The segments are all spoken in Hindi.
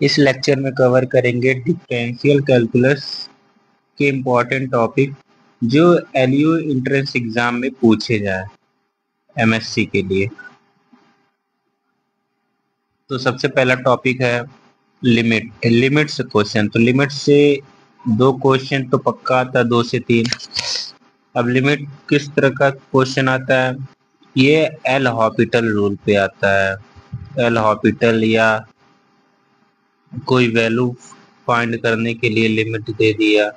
इस लेक्चर में कवर करेंगे डिफरेंशियल कैलकुलस के इम्पोर्टेंट टॉपिक जो एलयू एंट्रेंस एग्जाम में पूछे जाए एमएससी के लिए। तो सबसे पहला टॉपिक है लिमिट से क्वेश्चन। तो लिमिट से दो क्वेश्चन तो पक्का आता है, 2 से 3। अब लिमिट किस तरह का क्वेश्चन आता है, ये एल हॉपिटल रूल पे आता है। एल हॉपिटल या कोई वैल्यू फाइंड करने के लिए लिमिट दे दिया।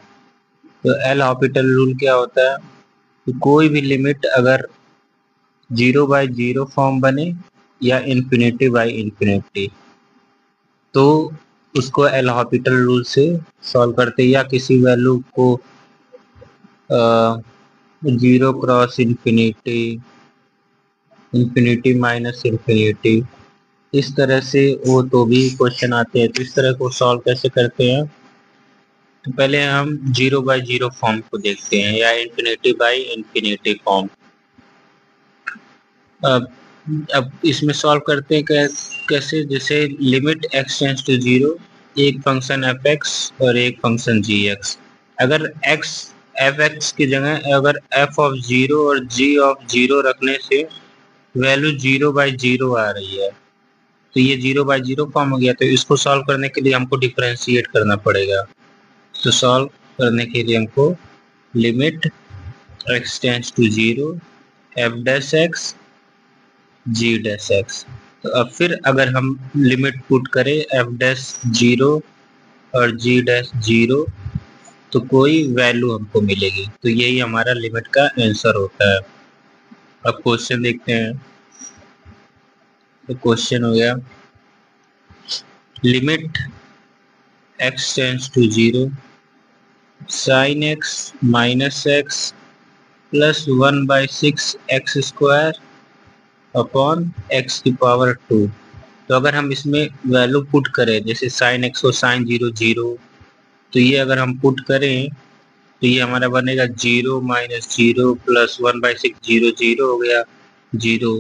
तो एल हॉपिटल रूल क्या होता है, तो कोई भी लिमिट अगर 0/0 फॉर्म बने या इन्फिनिटी बाई इन्फिनिटी तो उसको एल हॉपिटल रूल से सॉल्व करते हैं, या किसी वैल्यू को 0 cross infinity, infinity minus infinity, इस तरह से वो तो भी क्वेश्चन आते हैं। तो इस तरह को सॉल्व कैसे करते हैं, तो पहले हम 0/0 फॉर्म को देखते हैं या इन्फिनिटी बाई इन्फिनिटी फॉर्म। अब इसमें सॉल्व करते हैं कैसे, जैसे लिमिट x टेंड्स टू 0, एक फंक्शन एफ एक्स और एक फंक्शन जी एक्स। अगर x एफ एक्स की जगह अगर f ऑफ 0 और g ऑफ 0 रखने से वैल्यू 0/0 आ रही है, तो ये 0/0 फॉर्म हो गया। तो इसको सॉल्व करने के लिए हमको डिफरेंशिएट करना पड़ेगा। तो सॉल्व करने के लिए हमको limit x tends to 0 F dash X G dash X. तो अब फिर अगर हम लिमिट पुट करें एफ डैश 0 और जी डैश 0 तो कोई वैल्यू हमको मिलेगी। तो यही हमारा लिमिट का आंसर होता है। अब क्वेश्चन देखते हैं। तो क्वेश्चन हो गया limit x tends to 0 sine x minus x plus 1/6 x square upon x की पावर 2। तो अगर हम इसमें वैल्यू पुट करें, जैसे साइन एक्स को साइन 0 0, तो ये अगर हम पुट करें तो ये हमारा बनेगा 0 माइनस 0 प्लस 1/6 0 0 हो गया 0,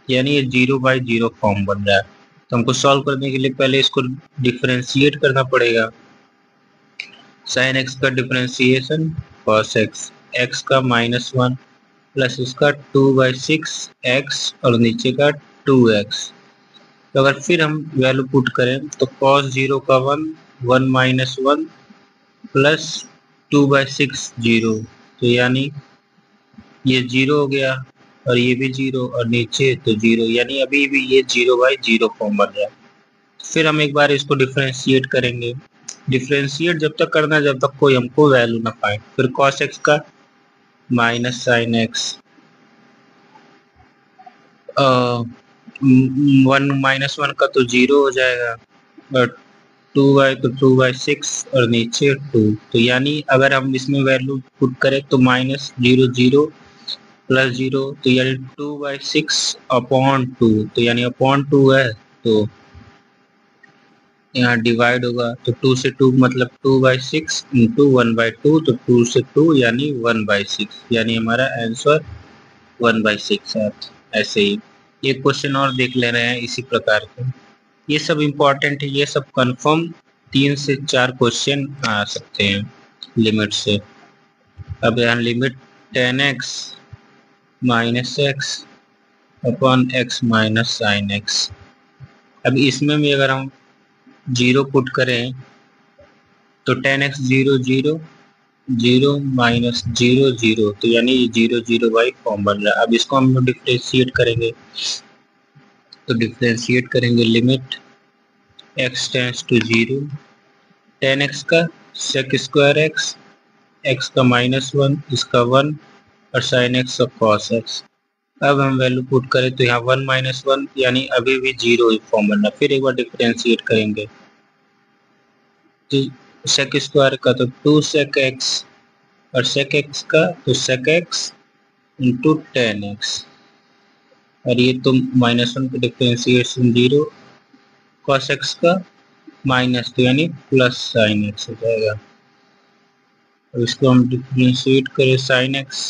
यानी ये 0/0 फॉर्म बन रहा है। तो हमको सॉल्व करने के लिए पहले इसको डिफरेंशिएट करना पड़ेगा। साइन एक्स का डिफरेंशिएशन कॉस एक्स, एक्स का -1 प्लस इसका 2/6 एक्स और नीचे का 2x। तो अगर फिर हम वैल्यू पुट करें तो cos 0 का 1 1 माइनस 1 प्लस 2/6 0, तो यानी ये 0 हो गया और ये भी 0 और नीचे तो 0, यानी अभी भी ये 0/0 फॉर्म बन रहा है। फिर हम एक बार इसको डिफरेंशिएट करेंगे। डिफरेंशिएट जब तक करना है जब तक कोई हमको वैल्यू ना पाए। फिर cos x का माइनस साइन एक्स, 1 का तो 0 हो जाएगा और 2y तो 2/6 और नीचे 2, तो यानी अगर हम इसमें वैल्यू पुट करें तो -0 0 प्लस 0, तो यानी 2/6 अपॉन 2, तो यानी अपॉन 2 है तो यहाँ डिवाइड होगा। तो 2 से 2 मतलब 2/6 इंटू 1/2, तो 2 से 2 यानी 1/6, यानी हमारा आंसर 1/6 है। ऐसे ही एक क्वेश्चन और देख ले रहे हैं इसी प्रकार के। ये सब इम्पोर्टेंट है, ये सब कंफर्म 3 से 4 क्वेश्चन आ सकते हैं लिमिट से। अब यहाँ limit tan x minus x upon x minus sine x. अब इसमें भी अगर हम 0 पुट करें तो tan x 0 0 0 माइनस 0 0, तो यानी 0 0 बाई फॉर्म बन रहा है। अब इसको हम डिफ्रेंशिएट करेंगे, तो डिफ्रेंशिएट करेंगे limit x tends to 0 tan x का sec स्क्वायर x, x का -1 इसका 1 और sin x का cos x। अब हम वैल्यू पुट करें तो यहाँ 1 माइनस 1 यानी अभी भी 0 फॉर्म बनना। फिर एक बार डिफ्रेंशिएट करेंगे तो sec स्क्वायर का तो 2 sec x और sec x का तो sec x into tan x, और ये तो -1 का डिफ्रेंशिएशन 0, cos x का माइनस तो यानी प्लस साइन एक्स हो जाएगा। और इसको हम डिफ्रेंशिएट करें sine x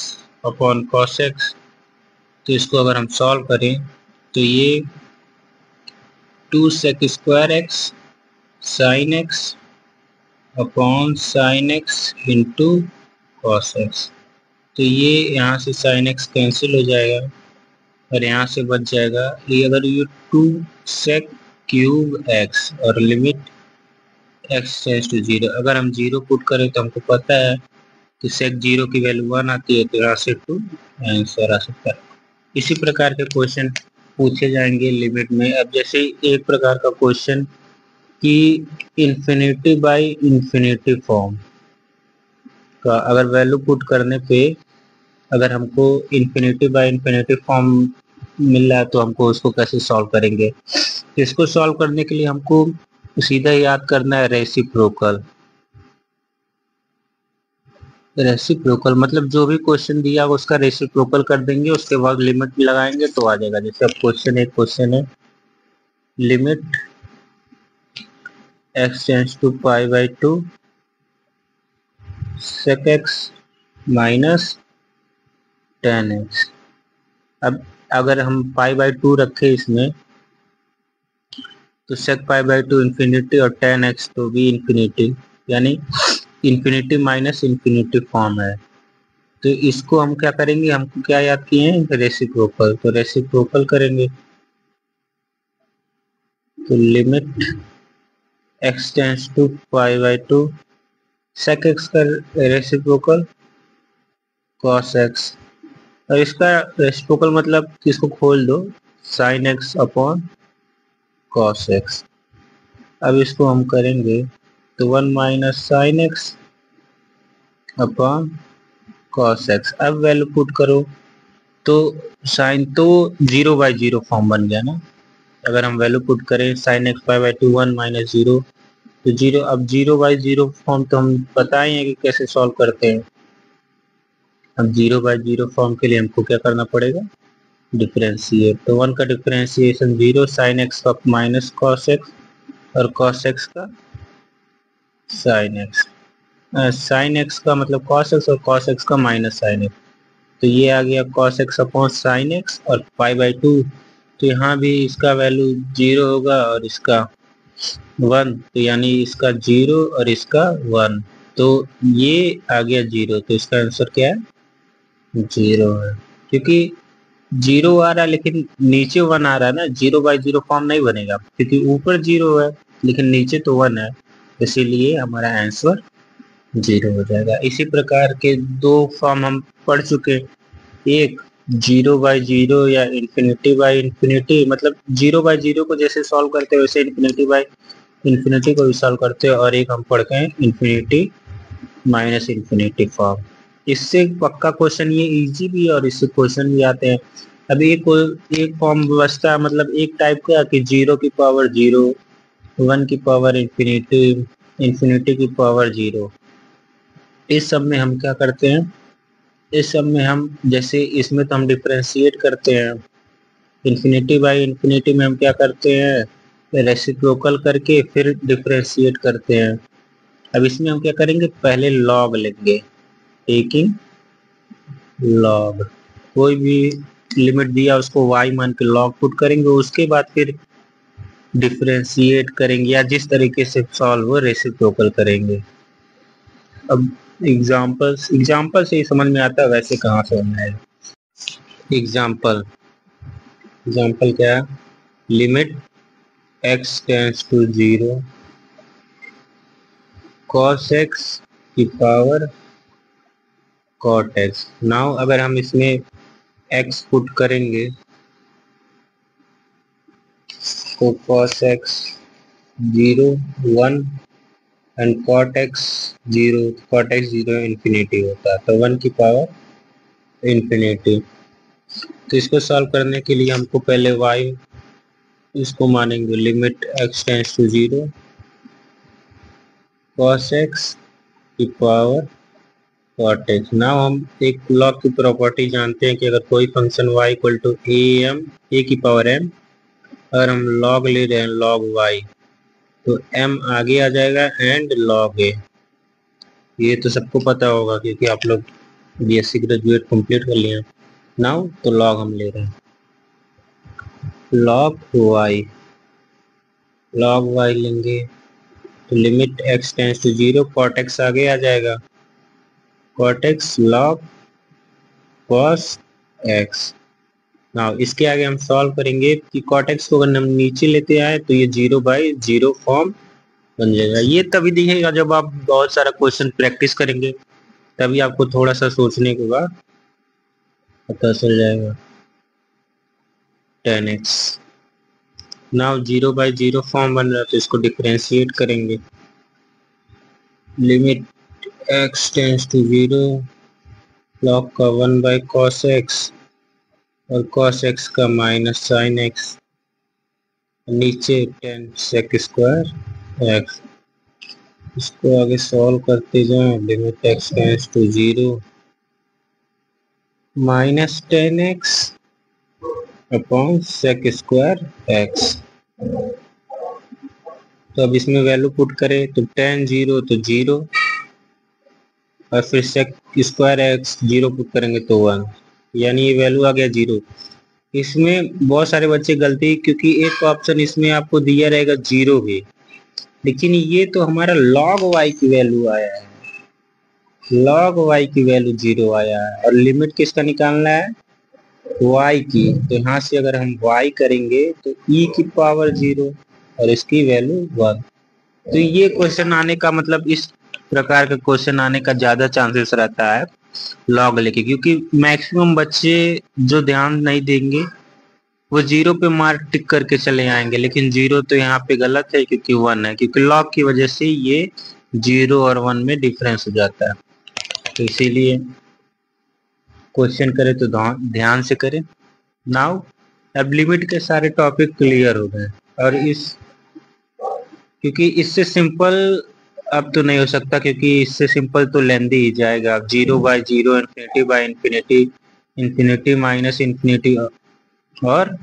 upon cos x, तो इसको अगर हम सॉल्व करें तो ये 2 sec square x sine x upon sine x into cos x. तो ये यहाँ से साइन एक्स कैंसिल हो जाएगा और यहाँ से बच जाएगा ये, अगर ये 2 सेक क्यूब एक्स और लिमिट एक्स टेंड्स टू 0, अगर हम 0 पुट करें तो हमको पता है कि सेक 0 की वैल्यू 1 आती है, तो यहाँ से 2 आंसर आ सकता है। इसी प्रकार के क्वेश्चन पूछे जाएंगे लिमिट में। अब जैसे एक प्रकार का क्वेश्चन कि इन्फिनिटी बाय इन्फिनिटी फॉर्म का अगर वैल्यू पुट करने पे अगर हमको इन्फिनिटी बाय इन्फिनिटी फॉर्म मिल रहा है तो हमको उसको कैसे सॉल्व करेंगे। तो इसको सॉल्व करने के लिए हमको सीधा याद करना है रेसिप्रोकल। रेसिप्रोकल मतलब जो भी क्वेश्चन दिया होगा उसका रेसिप्रोकल कर देंगे, उसके बाद लिमिट लगाएंगे तो आ जाएगा। जैसे अब क्वेश्चन है limit x tends to pi by 2 sec x minus 10x। अब अगर हम पाई बाई 2 रखे इसमें तो sec पाई बाई 2 इन्फिनिटी और 10x तो भी इन्फिनिटी, यानी इन्फिनिटी माइनस इन्फिनिटी फॉर्म है। तो इसको हम क्या करेंगे, हमको क्या याद किए हैं रेसिप्रोकल, तो रेसिप्रोकल करेंगे। तो limit x tends to pi by 2 sec x का रेसिप्रोकल cos x, और इसका रेसिप्रोकल मतलब इसको खोल दो sin x upon cos x। अब इसको हम करेंगे तो 1 minus sine x upon cos x। अब वैल्यू पुट करो तो साइन तो 0/0 फॉर्म बन गया ना। अगर हम वैल्यू पुट करें sine x pi by 2 1 minus 0 तो 0। अब 0/0 फॉर्म तो हम पता ही है कि कैसे सॉल्व करते हैं। अब 0/0 फॉर्म के लिए हमको क्या करना पड़ेगा, डिफरेंशिएट। तो 1 का डिफरेंशिएशन 0, साइन एक्स का माइनस कॉस एक्स और कॉस एक्स का साइन एक्स। साइन एक्स का मतलब कॉस एक्स और कॉस एक्स का माइनस साइन एक्स, तो ये आ गया cos x upon sine x और पाई बाई 2। तो यहाँ भी इसका वैल्यू 0 होगा और इसका 1, तो यानी इसका 0 और इसका 1, तो ये आ गया 0। तो इसका आंसर क्या है, 0 है। क्योंकि 0 आ रहा है लेकिन नीचे 1 आ रहा है ना, 0/0 फॉर्म नहीं बनेगा क्योंकि ऊपर 0 है लेकिन नीचे तो 1 है, इसीलिए हमारा आंसर 0 हो जाएगा। इसी प्रकार के दो फॉर्म हम पढ़ चुके, एक 0/0 या इन्फिनिटी बाई इन्फिनिटी, मतलब 0/0 को जैसे सॉल्व करते हैं वैसे इन्फिनिटी बाई इन्फिनिटी को भी सॉल्व करते हैं, और एक हम पढ़ते हैं इन्फिनिटी माइनस इन्फिनिटी फॉर्म। इससे पक्का क्वेश्चन ये इजी भी है और इससे क्वेश्चन भी आते हैं। अभी एक फॉर्म बचता है, मतलब एक टाइप का कि 0 की पावर 0, 1 की पावर इन्फिनिटी, इन्फिनिटी की पावर 0। इस सब में हम क्या करते हैं, इस सब में हम जैसे इसमें तो हम डिफरेंशिएट करते हैं, इन्फिनिटी बाई इन्फिनिटी में हम क्या करते हैं, रेसिप्रोकल करके फिर डिफरेंशिएट करते हैं। अब इसमें हम क्या करेंगे, पहले लॉग लेंगे, टेकिंग लॉग, कोई भी लिमिट दिया उसको y मान के लॉग पुट करेंगे, उसके बाद फिर डिफरेंशिएट करेंगे या जिस तरीके से सॉल्व हो रेसिप्रोकल करेंगे। अब एग्जाम्पल से ही समझ में आता है, वैसे कहाँ से समझ आएगा। एग्जाम्पल क्या है, limit x tends to 0 cos x की पावर cot x। नाउ अगर हम इसमें x पुट करेंगे तो cos x 0 1 and cot x 0, cot x 0 infinity होता है, तो 1 की पावर इन्फिनिटी। तो इसको सॉल्व करने के लिए हमको पहले y इसको मानेंगे, limit x tends to 0 cos x की पावर cot x। नाउ हम एक लॉग की प्रॉपर्टी जानते हैं कि अगर कोई function y equal to a की पावर m, अगर हम लॉग ले रहे हैं लॉग y तो m आगे आ जाएगा एंड log a। ये तो सबको पता होगा क्योंकि आप लोग बीएससी ग्रेजुएट कंप्लीट कर लिए। नाउ तो लॉग हम ले रहे हैं, log y लेंगे तो limit x tends to 0, cot x आगे आ जाएगा, cot x log cos x। Now इसके आगे हम सॉल्व करेंगे कि cot x को अगर हम नीचे लेते आए तो ये 0/0 फॉर्म बन जाएगा। ये तभी दिखेगा जब आप बहुत सारा क्वेश्चन प्रैक्टिस करेंगे, तभी आपको थोड़ा सा सोचने के बाद पता चल जाएगा। 10x नाउ 0/0 फॉर्म बन रहा है तो इसको डिफरेंशिएट करेंगे। Limit x tends to 0, log का 1/cos x और cos x का माइनस साइन x, नीचे 10 sec स्क्वायर x। इसको आगे सॉल्व करते जाएं। Limit x tends to 0 minus 10x upon sec square x। तो अब इसमें वैल्यू पुट करें तो 10 0 तो 0 और फिर sec स्क्वायर x 0 पुट करेंगे तो 1, यानी ये वैल्यू आ गया 0। इसमें बहुत सारे बच्चे गलती, क्योंकि एक ऑप्शन इसमें आपको दिया रहेगा 0 भी, लेकिन ये तो हमारा log y की वैल्यू आया है, log y की वैल्यू 0 आया है और लिमिट किसका निकालना है, y की। तो यहाँ से अगर हम y करेंगे तो e की पावर 0 और इसकी वैल्यू 1। तो ये क्वेश्चन आने का मतलब, इस प्रकार का क्वेश्चन आने का ज्यादा चांसेस रहता है लॉग लेके, क्योंकि मैक्सिमम बच्चे जो ध्यान नहीं देंगे वो 0 पे मार्क टिक करके चले आएंगे, लेकिन 0 तो यहाँ पे गलत है क्योंकि 1 है, क्योंकि लॉग की वजह से ये 0 और 1 में डिफरेंस हो जाता है। तो इसीलिए क्वेश्चन करें तो ध्यान से करें। नाउ अब लिमिट के सारे टॉपिक क्लियर हो गए, और क्योंकि इससे सिंपल अब तो नहीं हो सकता, क्योंकि इससे सिंपल तो लेंदी ही जाएगा। 0/0, इन्फिनिटी/इन्फिनिटी, इन्फिनिटी माइनस इन्फिनिटी और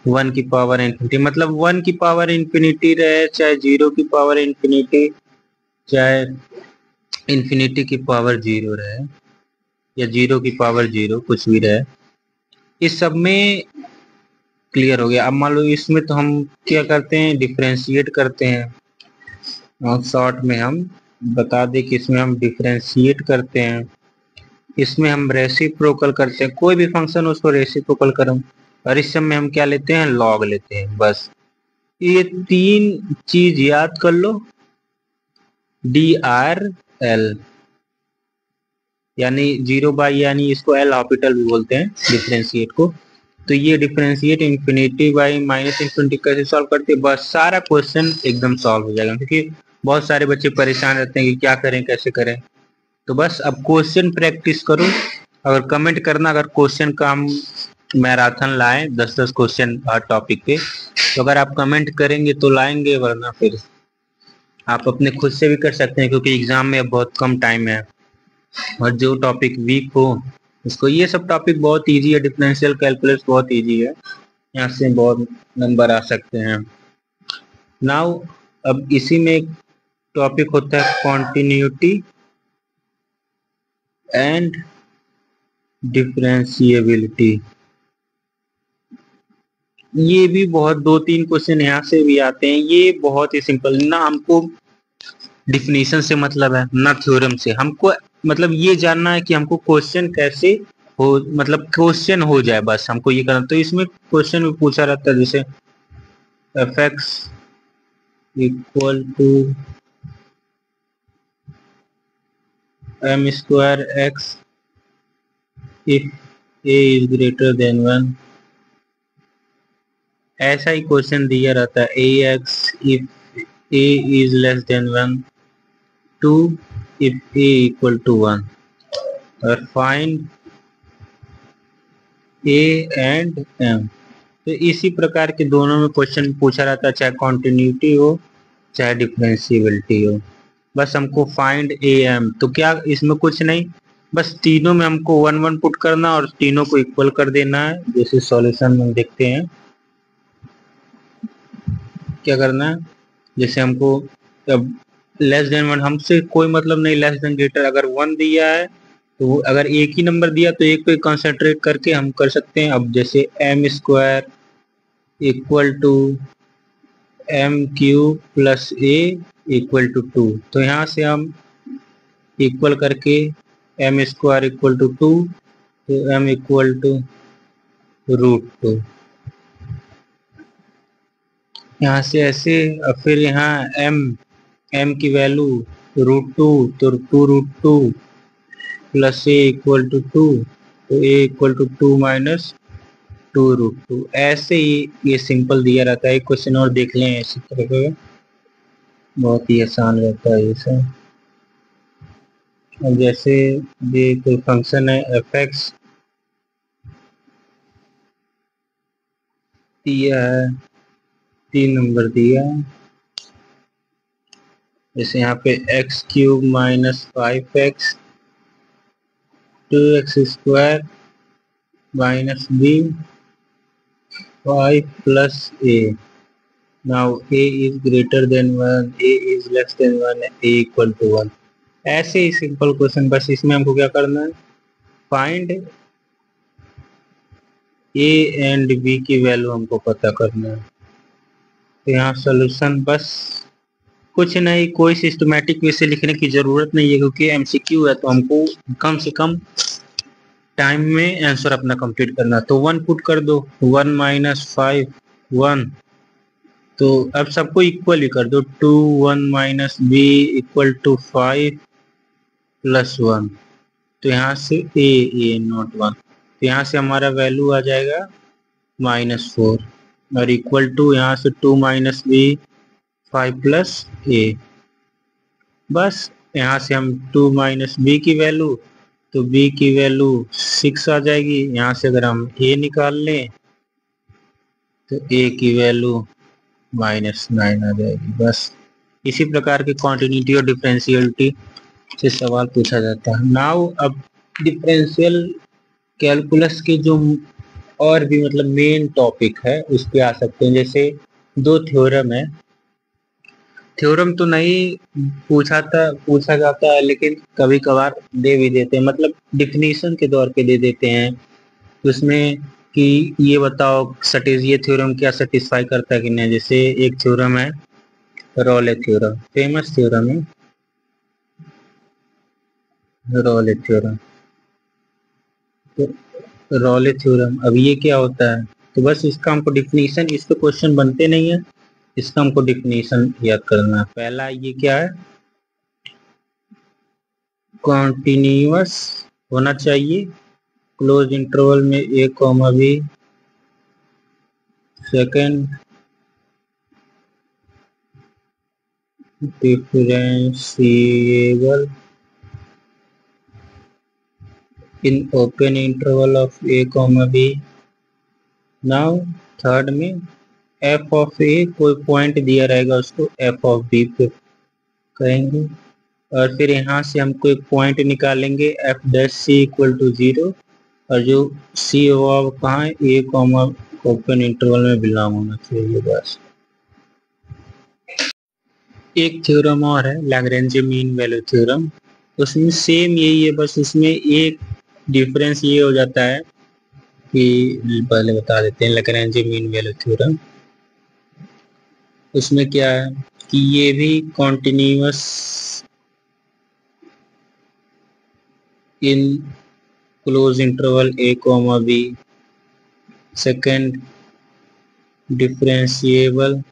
1 की पावर इन्फिनिटी, मतलब 1 की पावर इन्फिनिटी रहे, चाहे 0 की पावर इन्फिनिटी, चाहे इन्फिनिटी की पावर 0 रहे, या 0 की पावर 0, कुछ भी रहे, इस सब में क्लियर हो गया। अब मान लो इसमें तो हम क्या करते हैं, डिफरेंशिएट करते हैं, और शॉर्ट में हम बता दें कि इसमें हम डिफरेंशिएट करते हैं, इसमें हम रेसिप्रोकल करते हैं, कोई भी फंक्शन उसको रेसिप्रोकल करें, और इस सब में हम क्या लेते हैं, लॉग लेते हैं। बस ये 3 चीज याद कर लो। DRL यानी 0/, यानी इसको एल हॉपिटल भी बोलते हैं डिफरेंशिएट को। तो ये डिफरेंशिएट इन्फिनिटी/-इन्फिनिटी कैसे सॉल्व करते हैं, बस सारा क्वेश्चन एकदम सॉल्व हो जाएगा, क्योंकि बहुत सारे बच्चे परेशान रहते हैं कि क्या करें कैसे करें। तो बस अब क्वेश्चन प्रैक्टिस करो, अगर कमेंट करना अगर क्वेश्चन का हम मैराथन लाएं 10-10 क्वेश्चन हर टॉपिक पे, तो अगर आप कमेंट करेंगे तो लाएंगे, वरना फिर आप अपने खुद से भी कर सकते हैं, क्योंकि एग्जाम में अब बहुत कम टाइम है, और जो टॉपिक वीक हो उसको, ये सब टॉपिक बहुत इजी है, डिफरेंशियल कैलकुलस बहुत इजी है, यहाँ से बहुत नंबर आ सकते हैं। नाउ अब इसी में एक टॉपिक होता है कॉन्टिन्यूटी एंड डिफरेंशिएबिलिटी। ये भी बहुत 2-3 क्वेश्चन यहाँ से भी आते हैं। ये बहुत ही सिंपल, ना हमको डिफिनीशन से मतलब है ना थ्योरम से, हमको मतलब ये जानना है कि हमको क्वेश्चन कैसे हो, मतलब क्वेश्चन हो जाए, बस हमको ये करना। तो इसमें क्वेश्चन भी पूछा रहता है, जैसे fx equal to m square x if a is greater than 1, ऐसा ही क्वेश्चन दिया रहता है। ax if a is less than 1, 2 if a equal to 1, और फाइंड a एंड m। तो इसी प्रकार के दोनों में क्वेश्चन पूछा रहता है, चाहे कॉन्टिन्यूटी हो चाहे डिफरेंशिएबिलिटी हो। बस हमको फाइंड a m, तो क्या इसमें कुछ नहीं, बस तीनों में हमको 1 1 पुट करना और तीनों को इक्वल कर देना है। जैसे सॉल्यूशन में देखते हैं क्या करना है। जैसे हमको अब लेस देन 1 हमसे कोई मतलब नहीं, लेस देन ग्रेटर, अगर 1 दिया है तो अगर एक ही नंबर दिया तो एक पे कंसंट्रेट करके हम कर सकते हैं। अब जैसे m square equal to m cube plus a equal to 2। तो यहाँ से हम इक्वल करके m स्क्वायर इक्वल टू 2, तो m इक्वल टू √2। यहाँ से ऐसे, और फिर यहाँ m की वैल्यू √2, तो 2√2 प्लस a इक्वल टू 2, तो a इक्वल टू 2 माइनस 2√2। ऐसे ही ये सिंपल दिया रहता है। एक क्वेश्चन और देख लें इसी तरह का, बहुत ही आसान रहता है ये सब। अब जैसे ये कोई फंक्शन है f(x) दिया है, 3 नंबर दिया है, जैसे यहाँ पे x³ minus 5x 2x square minus b 5 plus a। Now a is greater than 1, a is less than 1, a equal to 1। ऐसे ही सिंपल क्वेश्चन, बस इसमें हमको क्या करना है, फाइंड a एंड b की वैल्यू हमको पता करना है। तो यहाँ सोल्यूशन बस कुछ नहीं, कोई सिस्टमैटिक वे से लिखने की जरूरत नहीं है, क्योंकि एमसीक्यू है तो हमको कम से कम टाइम में आंसर अपना कंप्लीट करना। तो 1 पुट कर दो, 1 माइनस 5 1, तो अब सबको इक्वल ही कर दो, 2 1 minus b equal to 5 plus 1। तो यहाँ से a नॉट 1, तो यहाँ से हमारा वैल्यू आ जाएगा -4, और इक्वल टू यहाँ से 2 माइनस b 5 प्लस a। बस यहाँ से हम 2 माइनस b की वैल्यू, तो b की वैल्यू 6 आ जाएगी। यहाँ से अगर हम a निकाल लें तो a की वैल्यू -9 आ जाएगी। बस इसी प्रकार की कॉन्टिन्यूटी और डिफरेंशियलिटी से सवाल पूछा जाता है। नाउ अब डिफरेंशियल कैलकुलस के जो और भी मतलब मेन टॉपिक है उस पे आ सकते हैं। जैसे 2 थ्योरम है, थ्योरम तो नहीं पूछा जाता है, लेकिन कभी कभार दे भी देते हैं, मतलब डिफिनीशन के तौर पे दे देते हैं उसमें कि ये बताओ ये थ्योरम क्या सेटिस्फाई करता है कि नहीं। जैसे एक थ्योरम है रॉले थ्योरम, फेमस थ्योरम है रॉले थ्योरम। तो रॉले थ्योरम, अब ये क्या होता है, तो बस इसका हमको डिफिनीशन, इस पे क्वेश्चन बनते नहीं है, इसका हमको डिफिनीशन याद करना है। पहला ये क्या है, कॉन्टिन्यूअस होना चाहिए क्लोज इंटरवल में a, b। Second, differentiable in open interval of a, b। Now third में f ऑफ a, कोई पॉइंट दिया रहेगा उसको f ऑफ b पे कहेंगे, और फिर यहाँ से हमको एक पॉइंट निकालेंगे f dash c equal to 0, और जो c होगा वो कहाँ है, a, ओपन इंटरवल में बिलोंग होना चाहिए। बस एक थ्योरम और है लैग्रेंज मीन वैल्यू थ्योरम, उसमें सेम यही है, बस उसमें एक डिफरेंस ये हो जाता है कि पहले बता देते हैं लैग्रेंज मीन वैल्यू थ्योरम। उसमें क्या है कि ये भी continuous in closed interval a, b। Second, differentiable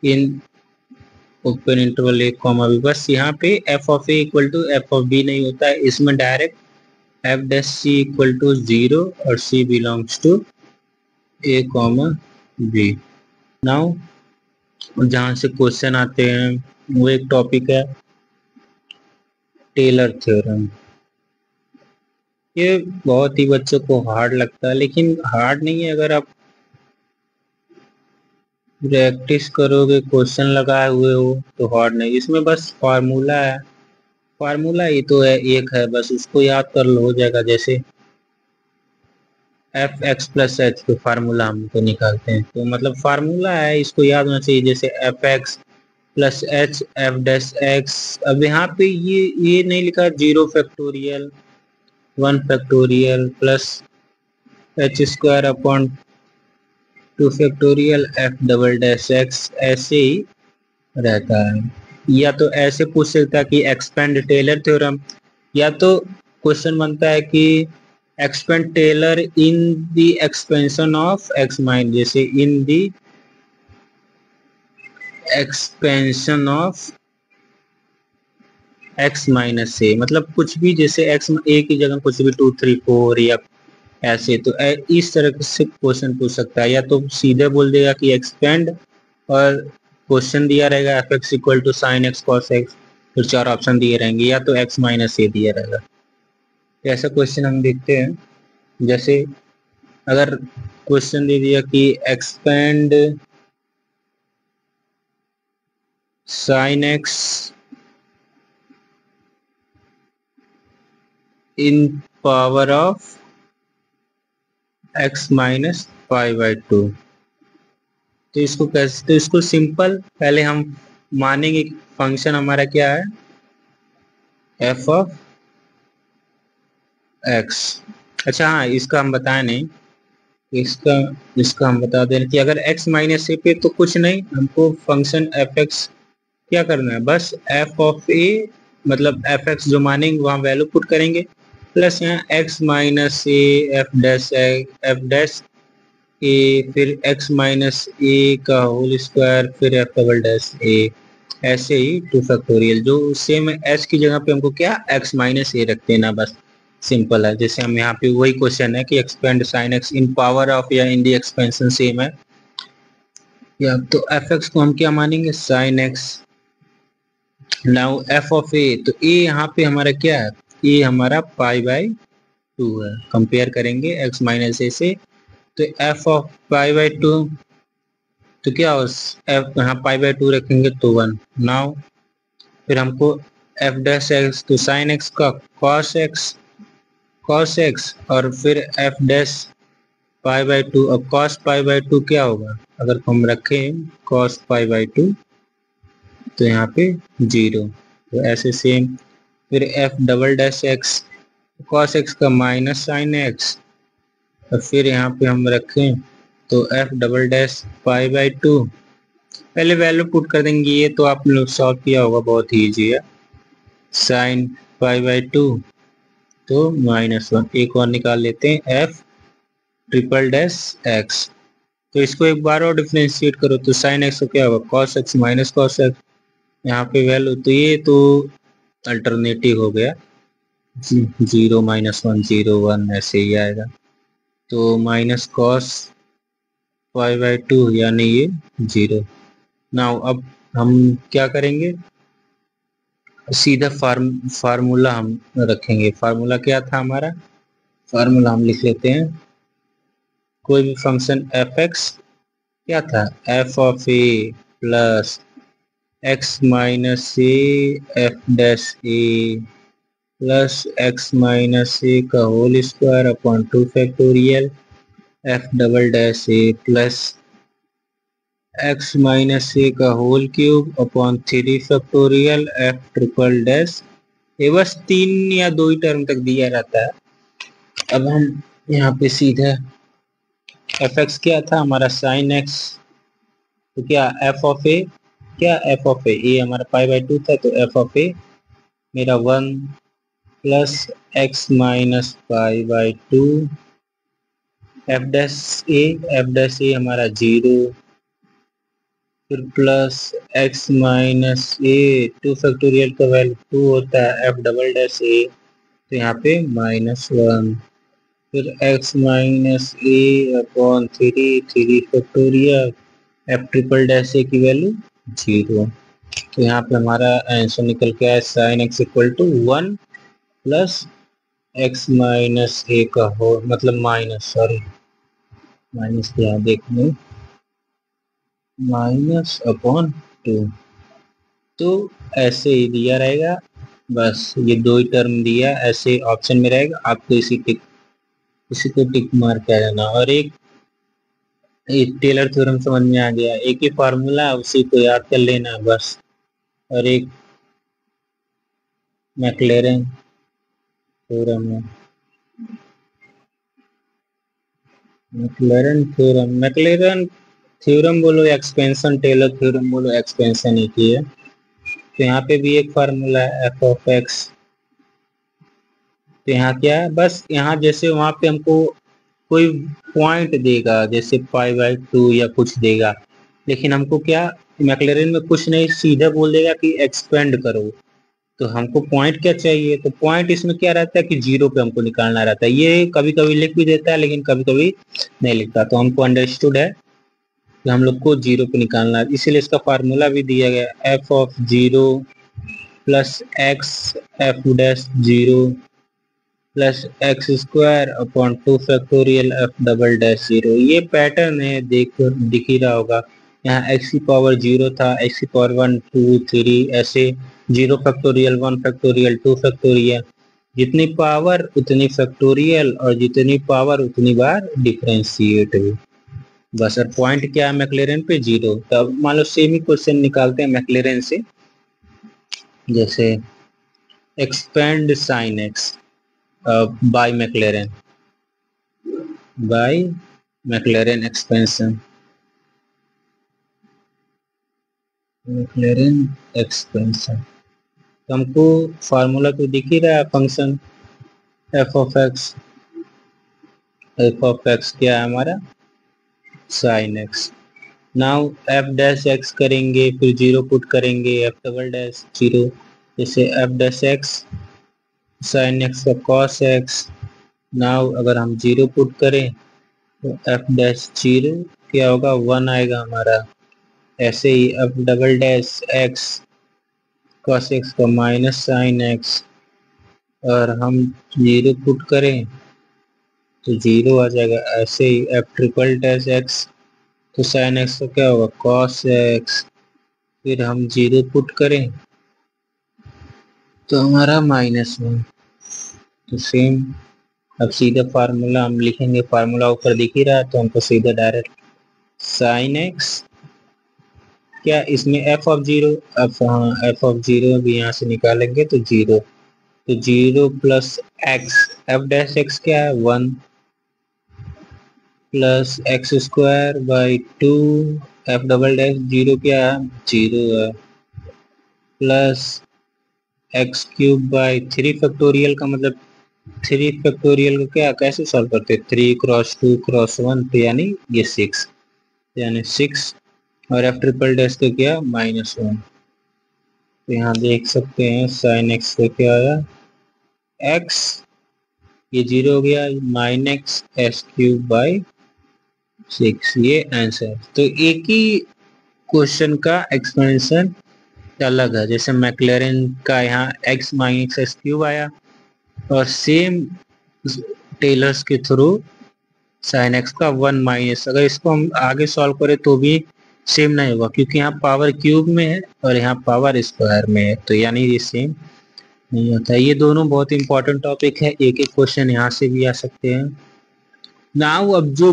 in open interval a, b। बस यहाँ पे f of a equal to f of b नहीं होता है, इसमें direct f dash c equal to 0 और c belongs to a, b। Now जहाँ से क्वेश्चन आते हैं वो एक टॉपिक है टेलर थ्योरम। ये बहुत ही बच्चों को हार्ड लगता है, लेकिन हार्ड नहीं है, अगर आप प्रैक्टिस करोगे, क्वेश्चन लगाए हुए हो तो हार्ड नहीं। इसमें बस फार्मूला है, फार्मूला ये तो है एक है, बस उसको याद कर लो हो जाएगा। जैसे एफ एक्स प्लस एच के फार्मूला हम तो निकालते हैं, तो मतलब फार्मूला है, इसको याद होना चाहिए। जैसे F x plus H F dash x. अब यहाँ पे ये नहीं लिखा 0 factorial 1 factorial plus H square upon 2 factorial f double dash x. ऐसे ही रहता है। या तो ऐसे पूछ सकता है कि एक्सपेंड टेलर थ्योरम, या तो क्वेश्चन बनता है कि expand Taylor in the expansion of x mine, जैसे in the expansion of x minus a, मतलब कुछ भी, जैसे एक्स ए की जगह कुछ भी 2 3 4 या ऐसे, तो इस तरह से क्वेश्चन पूछ सकता है। या तो सीधे बोल देगा कि एक्सपेंड, और क्वेश्चन दिया रहेगा f x equal to sine x cos x, फिर 4 ऑप्शन दिए रहेंगे, या तो एक्स माइनस ए दिया रहेगा। तो ऐसा क्वेश्चन हम देखते हैं, जैसे अगर क्वेश्चन दे दिया कि expand sine x in power of x minus pi by two, तो इसको कैसे, तो इसको सिंपल पहले हम मानेंगे फंक्शन हमारा क्या है, एफ ऑफ एक्स। अच्छा हाँ, इसका हम बताए नहीं, इसका इसका हम बता दें कि अगर x माइनस ए पे तो कुछ नहीं, हमको फंक्शन एफ एक्स क्या करना है, बस एफ ऑफ ए, मतलब एफ एक्स जो मानेंगे वहाँ वैल्यू पुट करेंगे, प्लस यहाँ x minus a f dash a, फिर एक्स माइनस ए का होल स्क्वायर, फिर एफ डबल डैश ए, ऐसे ही 2 फैक्टोरियल, जो सेम एच की जगह पे हमको क्या एक्स माइनस ए रखते हैं ना, बस सिंपल है। जैसे हम यहाँ पे वही क्वेश्चन है कि expand sine x in power of, या इन दी एक्सपेंशन सेम है, या तो एफ एक्स को हम क्या मानेंगे sine x. Now f of a, तो ए यहाँ पे हमारा क्या है, ए हमारा पाई बाई टू है, कंपेयर करेंगे एक्स माइनस ए से, तो f of pi by two, तो क्या हो, एफ यहाँ पाई बाई टू रखेंगे तो 1। नाउ फिर हमको एफ डैश एक्स, तो साइन एक्स का कॉस एक्स, और फिर F dash pi by to, अब कॉस पाई बाई टू क्या होगा, अगर हम रखें कॉस पाई बाई टू तो यहाँ पे 0, तो ऐसे सेम, फिर f double dash x, cos x का माइनस साइन एक्स, और फिर यहाँ पे हम रखें तो F double dash pi by to, पहले वैल्यू पुट कर देंगे, ये तो आप लोग सॉल्व किया होगा, बहुत ही ईजी है, साइन पाई बाई टू तो -1, एक और निकाल लेते हैं एफ ट्रिपल डैश एक्स, तो इसको एक बार और डिफ्रेंशिएट करो, तो साइन एक्स को क्या होगा cos x minus cos x, यहाँ पे वैल्यू, तो ये तो अल्टरनेटिव हो गया, 0 -1 0 1 ऐसे ही आएगा, तो minus cos pi by to यानी ये 0। नाउ अब हम क्या करेंगे, सीधा फार्मूला हम रखेंगे, फार्मूला क्या था हमारा, फार्मूला हम लिख लेते हैं, कोई भी फंक्शन एफ एक्स क्या था, f of a plus x minus a f dash a plus x minus a का whole square upon 2 factorial f double dash a plus x minus a का whole cube upon 3 factorial f triple dash, ये बस 3 या 2 ही टर्म तक दिया रहता है। अब हम यहाँ पे सीधा एफ एक्स क्या था हमारा साइन एक्स, तो क्या एफ ऑफ ए, क्या एफ ऑफ ए हमारा पाई बाई टू था, तो एफ ऑफ ए मेरा 1 plus x minus pi by two f dash a हमारा 0, फिर plus x minus a 2 factorial का वैल्यू 2 होता है एफ डबल डैश ए, तो यहाँ पे -1, फिर एक्स माइनस ए अपॉन 3 एफ ट्रिपल डैश ए की वैल्यू 0, तो यहाँ पे हमारा आंसर निकल के आया sine x equal to 1 plus x minus a का हो, मतलब माइनस क्या देखने, -2, तो ऐसे ही दिया रहेगा, बस ये 2 ही टर्म दिया, ऐसे ऑप्शन में रहेगा, आपको इसी को टिक मार के आ जाना, और एक टेलर थ्योरम समझ में आ गया, एक ही फार्मूला उसी को याद कर लेना बस, और एक मैक्लेरन थ्योरम है, मैक्लेरन थ्योरम बोलो एक्सपेंशन, टेलर थ्योरम बोलो, एक्सपेंशन एक ही है। तो यहाँ पे भी एक फार्मूला है एफ ऑफ एक्स। तो यहाँ क्या है, बस यहाँ जैसे वहां पे हमको कोई पॉइंट देगा जैसे π/2 या कुछ देगा, लेकिन हमको क्या मैक्लेरिन में कुछ नहीं, सीधा बोल देगा कि एक्सपेंड करो। तो हमको पॉइंट क्या चाहिए, तो पॉइंट इसमें क्या रहता है कि जीरो पे हमको निकालना रहता है। ये कभी कभी लिख भी देता है लेकिन कभी कभी नहीं लिखता, तो हमको अंडरस्टूड है कि हम लोग को जीरो पे निकालना है, इसीलिए इसका फार्मूला भी दिया गया F of zero plus x F dash zero plus x square upon 2 factorial f double dash zero. ये पैटर्न है, दिख ही रहा होगा। यहाँ एक्स की पावर जीरो था, एक्स की पावर 1 2 3 ऐसे, जीरो फैक्टोरियल 1 फैक्टोरियल 2 फैक्टोरियल, जितनी पावर उतनी फैक्टोरियल और जितनी पावर उतनी बार डिफरेंशिएट भी। बस। और पॉइंट क्या है मैक्लेरन पे, जीरो। तब मान लो सेम ही क्वेश्चन निकालते हैं मैक्लेरन से, जैसे expand sine x by Maclaurin expansion, Maclaurin expansion. तो हमको फार्मूला तो दिख ही रहा है, फंक्शन एफ ऑफ एक्स क्या है हमारा, sign x. Now F dash x करेंगे, फिर जीरो पुट करेंगे, एफ डबल डैश जीरो, जैसे F dash x sign x का कॉस एक्स। नाउ अगर हम जीरो पुट करें तो एफ डैश जीरो क्या होगा, 1 आएगा हमारा। ऐसे ही f double dash x cos x का माइनस साइन एक्स, और हम जीरो पुट करें तो जीरो आ जाएगा। ऐसे ही एफ ट्रिपल डैश एक्स, तो साइन एक्स का क्या होगा, कॉस एक्स, फिर हम जीरो पुट करें तो हमारा -1। तो सेम, अब सीधा फार्मूला हम लिखेंगे, फार्मूला ऊपर दिख ही रहा है, तो हमको सीधा डायरेक्ट साइन एक्स क्या इसमें F of zero, F of zero भी यहाँ से निकालेंगे तो जीरो, तो zero plus x, F dash x क्या है 1 plus x square by 2, F double dash zero क्या है, जीरो है, plus x cube by 3 factorial का मतलब 3 फैक्टोरियल को क्या कैसे सॉल्व करते हैं, 3 क्रॉस 2 क्रॉस 1, तो यानी ये 6, यानी 6, और एफ ट्रिपल डैश का क्या -1। तो यहाँ देख सकते हैं साइन एक्स का क्या आया, एक्स, ये जीरो हो गया, -x एक्स क्यूब बाई 6, ये आंसर। तो एक ही क्वेश्चन का एक्सप्लेनेशन अलग है, जैसे मैक्लेरन का यहाँ x माइनस एक्स क्यूब आया, और सेम टेलर्स के थ्रू साइन एक्स का 1 माइनस, अगर इसको हम आगे सॉल्व करें तो भी सेम नहीं होगा, क्योंकि यहाँ पावर क्यूब में है और यहाँ पावर स्क्वायर में है, तो यानी ये सेम नहीं होता। ये दोनों बहुत इंपॉर्टेंट टॉपिक है, एक एक क्वेश्चन यहाँ से भी आ सकते हैं। नाउ अब जो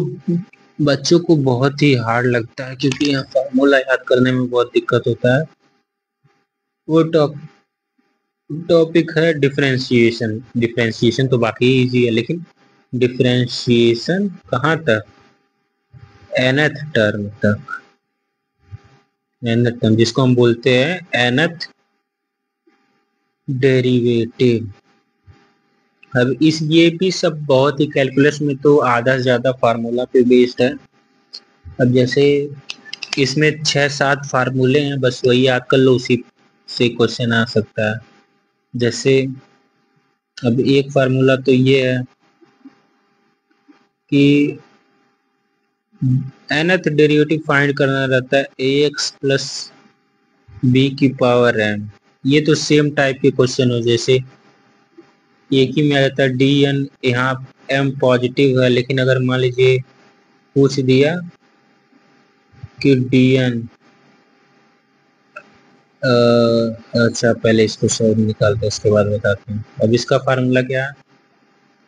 बच्चों को बहुत ही हार्ड लगता है, क्योंकि यहाँ फार्मूला याद करने में बहुत दिक्कत होता है, वो टॉपिक है डिफरेंशिएशन। डिफरेंशिएशन तो बाकी इजी है, लेकिन डिफरेंशिएशन कहाँ तक, nth टर्म तक, nth टर्म जिसको हम बोलते हैं nth डेरिवेटिव। अब इस ये भी सब बहुत ही कैलकुलस में तो आधा से ज्यादा फार्मूला पे बेस्ड है। अब जैसे इसमें 6-7 फार्मूले हैं, बस वही याद कर लो, उसी से क्वेश्चन आ सकता है। जैसे अब एक फार्मूला तो ये है कि nth डेरिवेटिव फाइंड करना रहता है ax प्लस बी की पावर m। ये तो सेम टाइप के क्वेश्चन हो, जैसे एक ही में आ जाता है dn, यहाँ m पॉजिटिव है, लेकिन अगर मान लीजिए पूछ दिया कि dn, अच्छा पहले इसको सॉल्व निकालते हैं उसके बाद बताते हैं। अब इसका फार्मूला क्या है,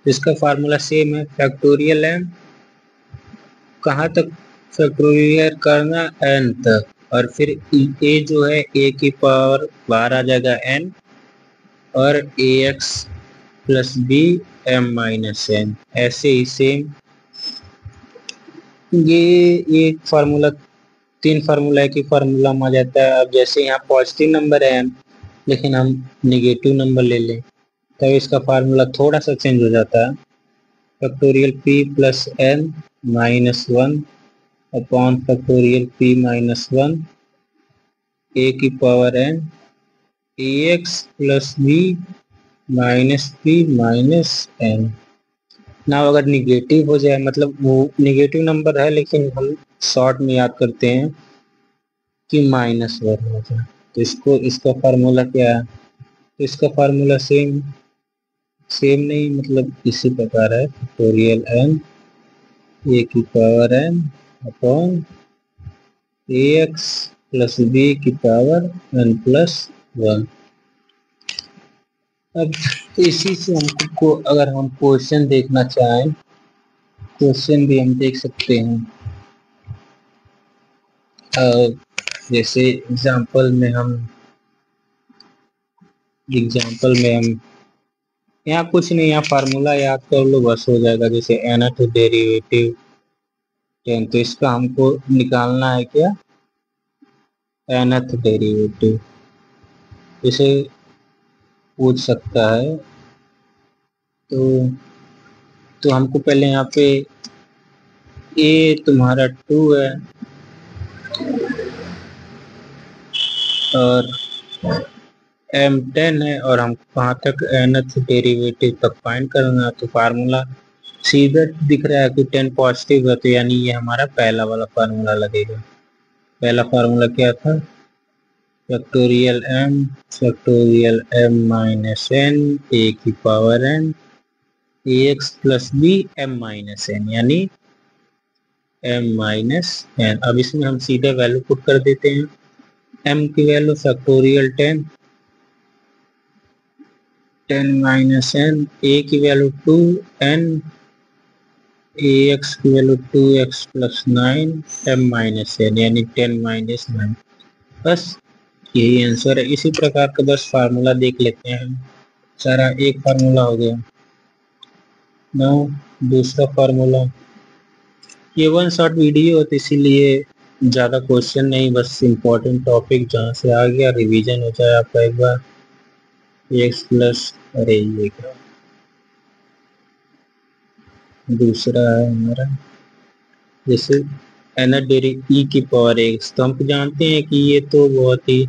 इसका फार्मूला सेम है, फैक्टोरियल m कहाँ तक फैक्टोरियल करना, n तक, और फिर a जो है a की पावर बाहर आ जाएगा n, और ax plus b m minus n, ऐसे ही सेम ये एक फार्मूला तीन फार्मूला एक ही फार्मूला में आ जाता है। अब जैसे यहाँ पॉजिटिव नंबर है m, लेकिन हम निगेटिव नंबर ले लें तब इसका फार्मूला थोड़ा सा चेंज हो जाता है। Factorial p plus n minus one upon factorial p minus one a की power n ax plus b minus p minus n। ना अगर निगेटिव हो जाए, मतलब वो निगेटिव नंबर है लेकिन हम शॉर्ट में याद करते हैं कि माइनस वन हो जाए, तो इसको इसका फार्मूला क्या है? तो इसका फार्मूला सेम सेम नहीं, मतलब इसी प्रकार है फैक्टोरियल n a की power n upon ax plus b की पावर n प्लस वन। अब इसी से हमको अगर हम क्वेश्चन देखना चाहें, क्वेश्चन भी हम देख सकते हैं। जैसे एग्जाम्पल में हम यहाँ कुछ नहीं, यहाँ फार्मूला याद कर लो बस हो जाएगा। जैसे nth डेरिवेटिव 10, तो इसका हमको निकालना है क्या? nth derivative. इसे पूछ सकता है, तो हमको पहले यहाँ पे a तुम्हारा 2 है और m 10 है, और हम कहाँ तक nth डेरिवेटिव तक फाइंड करना है। तो फार्मूला सीधा दिख रहा है कि 10 पॉजिटिव है, तो यानी ये हमारा पहला वाला फार्मूला लगेगा। पहला फार्मूला क्या था? Factorial m minus n a की power n ax plus b m minus n, यानी m माइनस n। अब इसमें हम सीधे वैल्यू पुट कर देते हैं। m की value factorial 10 minus n, a की वैल्यू 2 n, ax की value 2x plus 9 m minus n, यानी 10 माइनस 9। बस यही आंसर है। इसी प्रकार का बस फार्मूला देख लेते हैं। सारा एक फार्मूला हो गया। नाउ दूसरा फार्मूला। ये वन शॉट वीडियो है तो इसीलिए ज़्यादा क्वेश्चन नहीं, बस इम्पोर्टेंट टॉपिक जहाँ से आ गया रिवीजन हो जाए आपका एक बार। एक्स प्लस, अरे ये क्या, दूसरा है हमारा। जैसे एन डेरी ई की पावर एक्स, तो हम जानते हैं कि ये तो बहुत ही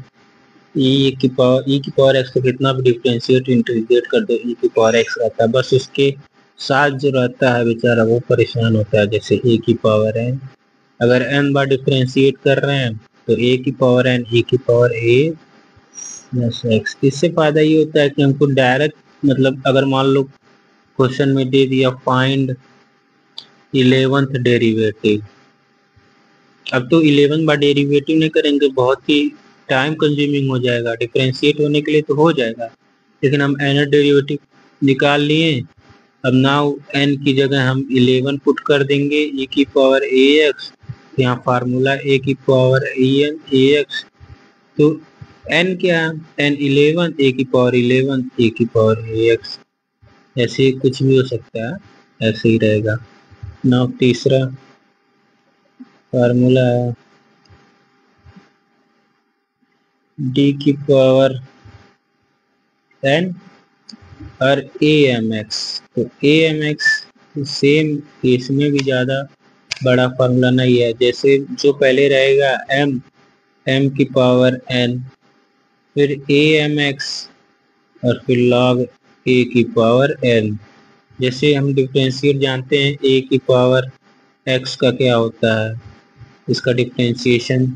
ई की पावर एक्स को कितना भी डिफ्रेंशिएट इंटीग्रेट कर दो ई की पावर एक्स रहता है। बस उसके साथ जो रहता है बेचारा वो परेशान होता है। जैसे ए की पावर एन, अगर एन बार डिफ्रेंशिएट कर रहे हैं तो ए की पावर एन ई की पावर ए प्लस एक्स। इससे फायदा ये होता है कि हमको डायरेक्ट, मतलब अगर मान लो क्वेश्चन में दे दिया फाइंड 11th डेरिवेटिव, अब तो 11 बार डेरिवेटिव नहीं करेंगे, बहुत ही टाइम कंज्यूमिंग हो जाएगा। डिफरेंशिएट होने के लिए तो हो जाएगा, लेकिन हम nth डेरिवेटिव निकाल लिए। अब नाउ n की जगह हम 11 पुट कर देंगे e की पावर ax, यहाँ फार्मूला a की पावर en ax, तो n क्या है? n 11, a की पावर 11 a की पावर ax। ऐसे कुछ भी हो सकता है, ऐसे ही रहेगा। नाउ तीसरा फार्मूला है d की पावर n और ए एम एक्स। तो ए एम एक्स सेम, इसमें भी ज़्यादा बड़ा फार्मूला नहीं है। जैसे जो पहले रहेगा m की पावर n, फिर ए एम एक्स और फिर log a की पावर n। जैसे हम डिफरेंशिएट जानते हैं a की पावर x का क्या होता है, इसका डिफरेंशिएशन,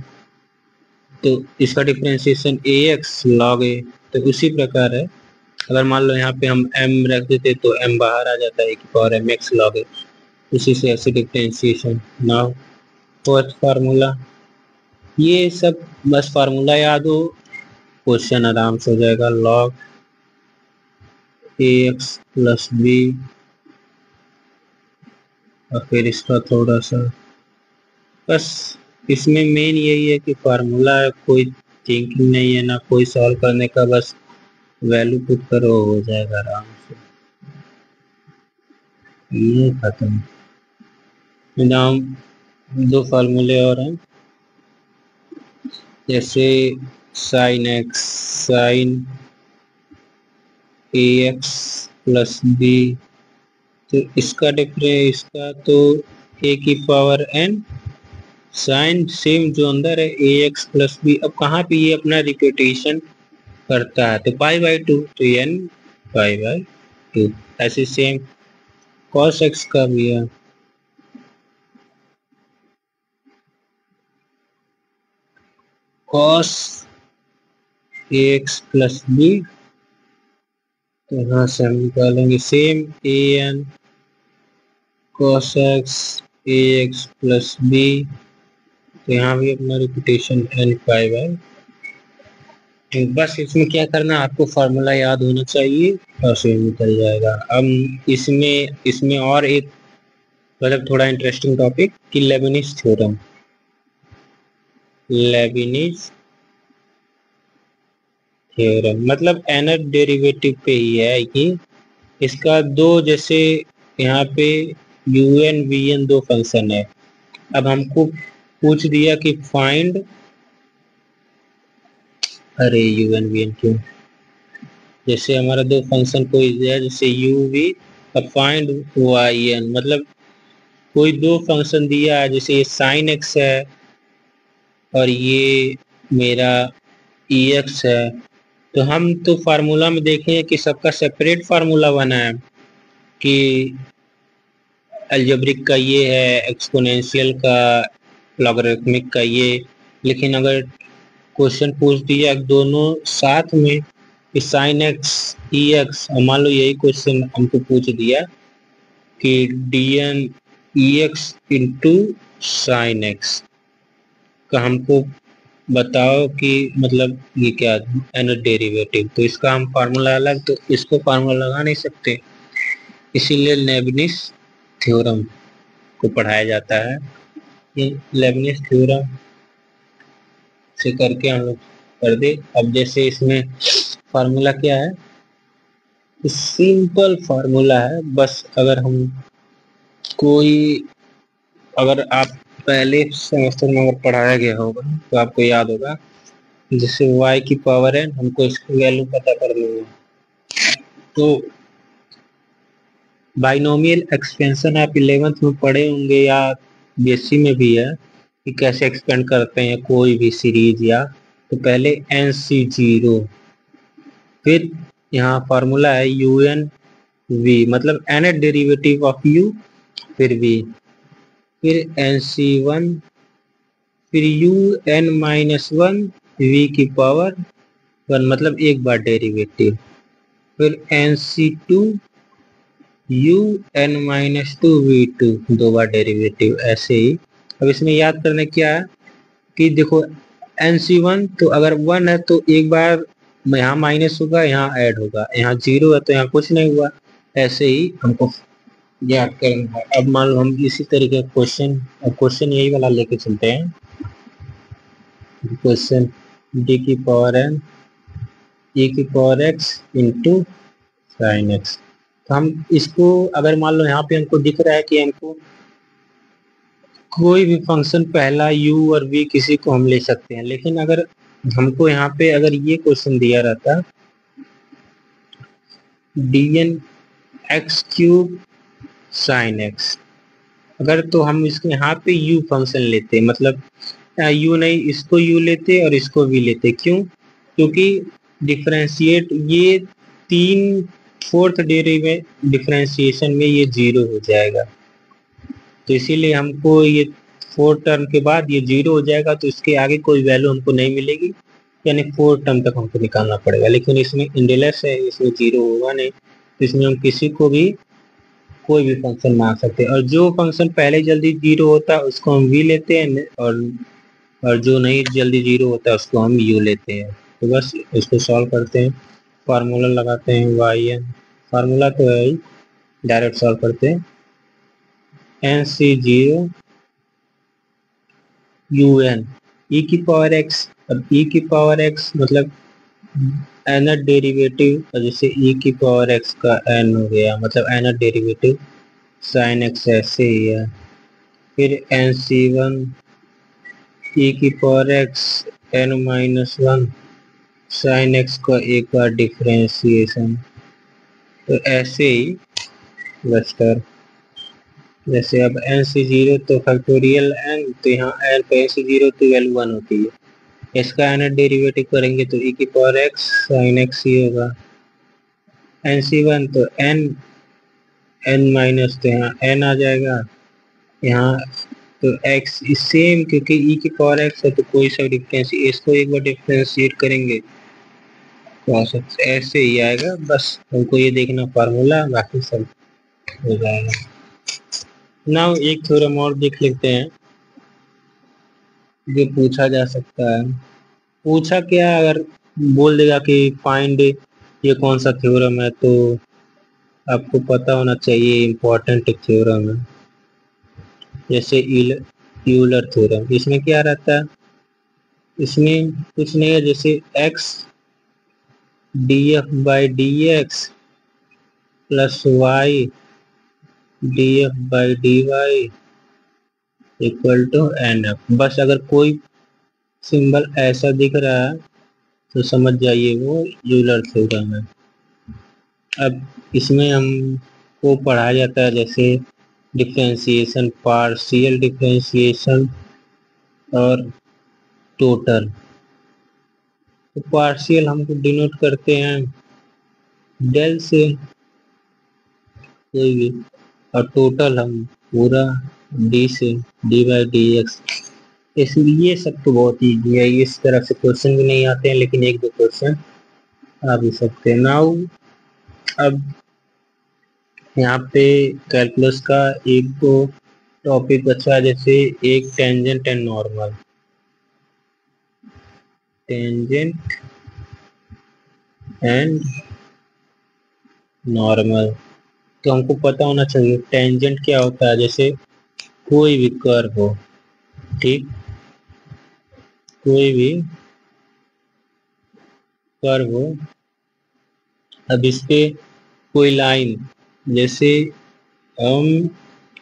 तो इसका डिफरेंशिएशन ax log a। तो उसी प्रकार है, अगर मान लो यहाँ पे हम m रख देते तो m बाहर आ जाता है e की पावर mx log a, उसी से ऐसे डिफरेंशिएशन। Now fourth formula. ये सब बस फार्मूला याद हो, क्वेश्चन आराम से हो जाएगा। log ax प्लस b, और फिर इसका थोड़ा सा, बस इसमें मेन यही है कि फार्मूला है, कोई थिंकिंग नहीं है ना कोई सॉल्व करने का, बस वैल्यू पुट करो हो जाएगा आराम से। ये खत्म। नाम दो फार्मूले और हैं। जैसे साइन एक्स साइन ए एक्स प्लस बी, तो इसका इसका तो ए की पावर एन साइन सेम जो अंदर है ए एक्स प्लस बी, अब कहाँ पे ये अपना रिपीटेशन करता है तो पाई बाई टू, तो एन पाई बाई टू। ऐसे सेम कॉस एक्स का भी है, cos A x plus B, तो यहाँ से हम निकालेंगे same A N cos x A x plus B, तो यहाँ भी अपना रिपीटेशन एन पाई बाई। बस इसमें क्या करना, आपको फार्मूला याद होना चाहिए और से निकल जाएगा। अब इसमें इसमें और एक मतलब थोड़ा इंटरेस्टिंग टॉपिक कि लेबनिज थ्योरम। लेबनिज थ्योरम मतलब nth डेरिवेटिव पे ही है कि इसका दो, जैसे यहाँ पे यू एन वी एन दो फंक्शन है। अब हमको पूछ दिया कि फाइंड, अरे यू एन वी एन क्यों, जैसे हमारा दो फंक्शन कोई है जैसे यू वी और फाइंड वाई एन, मतलब कोई दो फंक्शन दिया है जैसे ये साइन एक्स है और ये मेरा ई एक्स है, तो हम तो फार्मूला में देखें कि सबका सेपरेट फार्मूला बना है कि अलजेब्रिक का ये है, एक्सपोनेंशियल का, लॉगरिथमिक का ये। लेकिन अगर क्वेश्चन पूछ दिया दोनों साथ में कि साइन एक्स ई एक्स, मान लो यही क्वेश्चन हमको पूछ दिया कि d n e x into sine x का हमको बताओ कि मतलब ये क्या nth डेरिवेटिव, तो इसका हम फार्मूला अलग, तो इसको फार्मूला लगा नहीं सकते, इसीलिए लेबनिज थ्योरम को पढ़ाया जाता है। ये लेबनिज थ्योरम से करके हम लोग कर दे। अब जैसे इसमें फार्मूला क्या है, सिंपल फार्मूला है, बस अगर हम कोई, अगर आप पहले सेमेस्टर में अगर पढ़ाया गया होगा तो आपको याद होगा, जैसे y की पावर है हमको इसकी वैल्यू पता करनी है, तो बाइनोमियल एक्सपेंशन आप 11th में पढ़े होंगे या बीएससी में भी है कि कैसे एक्सपेंड करते हैं कोई भी सीरीज, या तो पहले एन सी जीरो, फिर यहाँ फार्मूला है यू एन वी, मतलब nth डेरिवेटिव ऑफ u, फिर v, फिर एन सी वन, फिर u n minus one v की पावर वन, मतलब एक बार डेरिवेटिव, फिर n c two u n minus two v two, दो बार डेरिवेटिव, ऐसे ही। अब इसमें याद करने क्या है कि देखो एन सी वन, तो अगर वन है तो एक बार यहाँ माइनस होगा यहाँ ऐड होगा, यहाँ जीरो है तो यहाँ कुछ नहीं हुआ, ऐसे ही हमको याद करना है। अब मान लो हम इसी तरीके का क्वेश्चन, अब क्वेश्चन यही वाला लेके चलते हैं, क्वेश्चन डी की पावर एन ई की power x into sine x, तो हम इसको अगर मान लो यहाँ पे हमको दिख रहा है कि हमको कोई भी फंक्शन पहला u और v किसी को हम ले सकते हैं, लेकिन अगर हमको यहाँ पे अगर ये क्वेश्चन दिया रहता d n x cube sine x, अगर तो हम इसके यहाँ पे u फंक्शन लेते, मतलब u नहीं, इसको u लेते और इसको v लेते, क्यों, क्योंकि डिफरेंशिएट ये तीन फोर्थ डिफरेंशिएशन में ये जीरो हो जाएगा, तो इसीलिए हमको ये फोर टर्म के बाद ये जीरो हो जाएगा, तो इसके आगे कोई वैल्यू हमको नहीं मिलेगी, यानी फोर टर्म तक हमको निकालना पड़ेगा। लेकिन इसमें इंडेलेस है, इसमें जीरो होगा नहीं, तो इसमें हम किसी को भी कोई भी फंक्शन मान सकते हैं, और जो फंक्शन पहले जल्दी जीरो होता है उसको हम वी लेते हैं, और जो नहीं जल्दी जीरो होता है उसको हम यू लेते हैं। तो बस इसको सॉल्व करते हैं, फार्मूला लगाते हैं वाई एन, फार्मूला तो है ही, डायरेक्ट सॉल्व करते हैं, n c zero u n e की पावर एक्स, अब ई की पावर एक्स मतलब nth डेरिवेटिव, जैसे ई की पावर एक्स का एन हो गया, मतलब nth डेरिवेटिव साइन एक्स ऐसे ही है, फिर एन सी वन ई की power x n-1 sin x का एक बार डिफरेंशिएशन। तो ऐसे ही वेक्टर जैसे अब n से 0 तो फैक्टोरियल n, तो यहाँ n पे n से 0 तो वैल्यू 1 होती है। इसका n डेरिवेटिव करेंगे तो e की पावर x sin x ही होगा। n से 1 तो n माइनस, तो यहाँ n आ जाएगा यहाँ, तो x सेम, क्योंकि e की पावर x है तो कोई सा डिफरेंस, इसको एक बार डिफरेंशिएट करेंगे तो ऐसे ही आएगा। बस हमको ये देखना फार्मूला, बाकी सब हो जाएगा। नाउ एक थ्योरम और देख लेते हैं जो पूछा जा सकता है। पूछा क्या, अगर बोल देगा कि फाइंड ये कौन सा थ्योरम है, तो आपको पता होना चाहिए इम्पोर्टेंट थ्योरम है। जैसे यूलर थ्योरम, इसमें क्या रहता है, इसमें कुछ नहीं है, जैसे x df by d x plus y df by d y equal to n f. बस अगर कोई सिंबल ऐसा दिख रहा है तो समझ जाइए वो यूलर थ्योरम है। अब इसमें हमको पढ़ाया जाता है जैसे डिफरेंशिएशन, पार्शियल डिफरेंशिएशन और टोटल। तो पार्शियल हमको डिनोट करते हैं डेल से कोई भी, और टोटल हम पूरा डी से, डी बाई डी एक्स। इसलिए सब तो बहुत ईजी है, इस तरह से क्वेश्चन भी नहीं आते हैं, लेकिन एक दो क्वेश्चन आ भी सकते हैं। नाउ अब यहाँ पे कैलकुलस का एक दो टॉपिक बचा, जैसे एक tangent and normal. Tangent and normal, तो हमको पता होना चाहिए टेंजेंट क्या होता है। जैसे कोई भी कर्व हो, ठीक, कोई भी कर्व हो, अब इस पे कोई लाइन जैसे हम